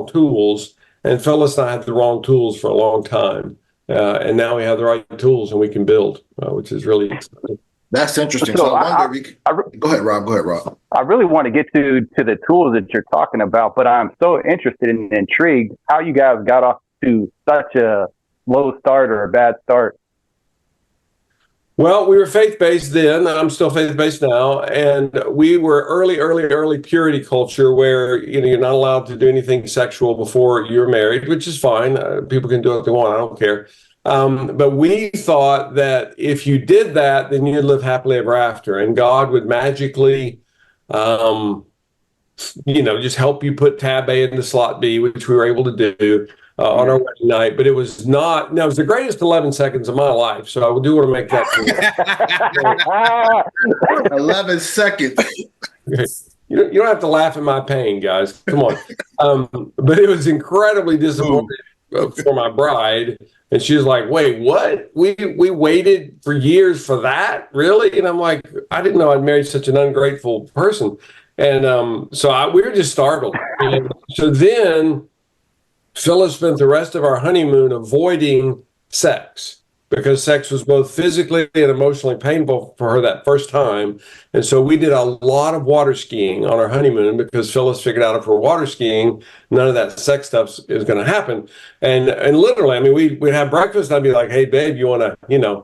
wrong tools, and Phyllis and I had the wrong tools for a long time. And now we have the right tools and we can build, which is really exciting. That's interesting. So I wonder, go ahead, Rob. Go ahead, Rob. I really want to get to the tools that you're talking about, but I'm so interested and intrigued how you guys got off to such a low start or a bad start. Well, we were faith-based then, and I'm still faith-based now. And we were early purity culture where, you're not allowed to do anything sexual before you're married, which is fine. People can do what they want. I don't care. But we thought that if you did that, then you'd live happily ever after. And God would magically, just help you put tab A into slot B, which we were able to do. On our wedding night, but it was not. No, it was the greatest 11 seconds of my life. So I do want to make that clear. 11 seconds. You don't have to laugh at my pain, guys. Come on. But it was incredibly disappointing for my bride, and she was like, "Wait, what? We waited for years for that, really?" And I'm like, "I didn't know I'd married such an ungrateful person." And we were just startled. And so then Phyllis spent the rest of our honeymoon avoiding sex because sex was both physically and emotionally painful for her that first time. And so we did a lot of water skiing on our honeymoon because Phyllis figured out if we're water skiing, none of that sex stuff is going to happen. And literally, I mean, we'd have breakfast. And I'd be like, "Hey, babe, you want to,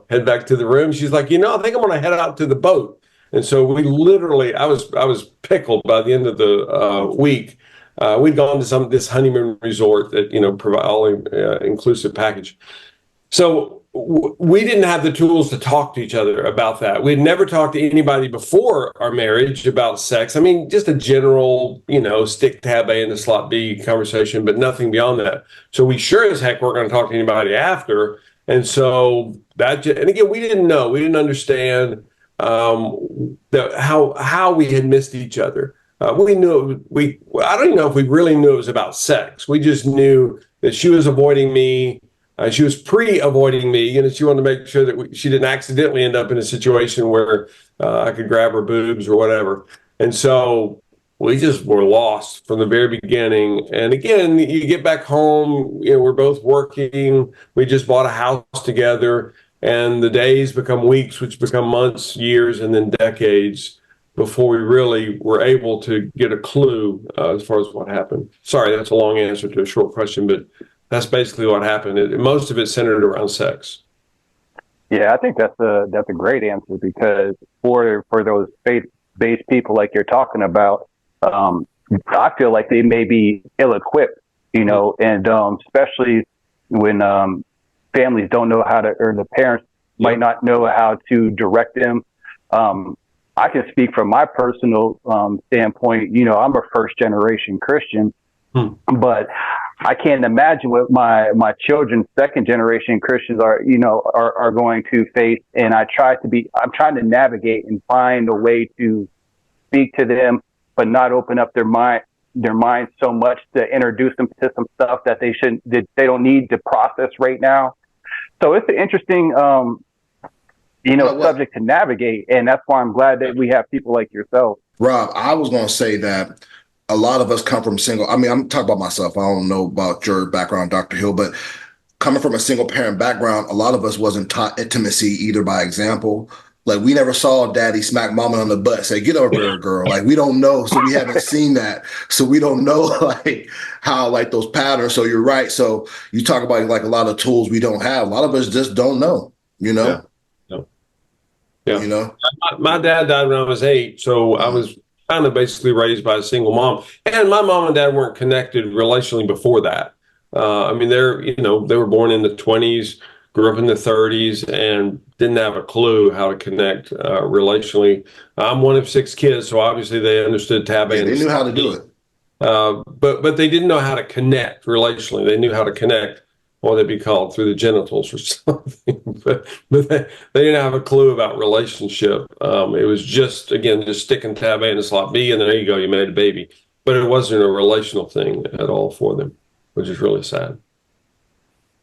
head back to the room?" She's like, "I think I'm going to head out to the boat." And so we literally, I was pickled by the end of the week. We'd gone to this honeymoon resort that, provide all inclusive package. So we didn't have the tools to talk to each other about that. We'd never talked to anybody before our marriage about sex. I mean, just a general, stick tab A into slot B conversation, but nothing beyond that. So we sure as heck weren't going to talk to anybody after. And so and again, we didn't know, we didn't understand how we had missed each other. We knew I don't even know if we really knew it was about sex. We just knew that she was avoiding me. She was pre-avoiding me. She wanted to make sure that she didn't accidentally end up in a situation where I could grab her boobs or whatever. And so we just were lost from the very beginning. And again, you get back home, we're both working. We just bought a house together, and the days become weeks, which become months, years, and then decades before we really were able to get a clue as far as what happened. Sorry, that's a long answer to a short question, but that's basically what happened. Most of it centered around sex. Yeah, I think that's a great answer because for those faith-based people like you're talking about, I feel like they may be ill-equipped, and especially when families don't know how to, or the parents might not know how to direct them. I can speak from my personal standpoint. I'm a first-generation Christian, but I can't imagine what my children, second-generation Christians are going to face. And I'm trying to navigate and find a way to speak to them, but not open up their mind so much to introduce them to some stuff that they don't need to process right now. So it's an interesting subject to navigate. And that's why I'm glad that we have people like yourself. Rob, I was going to say that a lot of us come from I'm talking about myself. I don't know about your background, Dr. Hill, but coming from a single parent background, a lot of us wasn't taught intimacy either by example. Like we never saw daddy smack mama on the butt, say, "Get over here, girl." Like we don't know. So we haven't seen that. So we don't know how those patterns. So you're right. So you talk about a lot of tools we don't have. A lot of us just don't know, Yeah. My dad died when I was 8, so I was kind of basically raised by a single mom, and my mom and dad weren't connected relationally before that. They were born in the 20s, grew up in the 30s, and didn't have a clue how to connect relationally. I'm one of 6 kids, so obviously they understood tab A. Yeah, they knew how to do it, but they didn't know how to connect relationally. They knew how to connect. What would it be called, through the genitals or something? but they didn't have a clue about relationship. It was just sticking tab A into slot B, and there you go, you made a baby. But it wasn't a relational thing at all for them, which is really sad.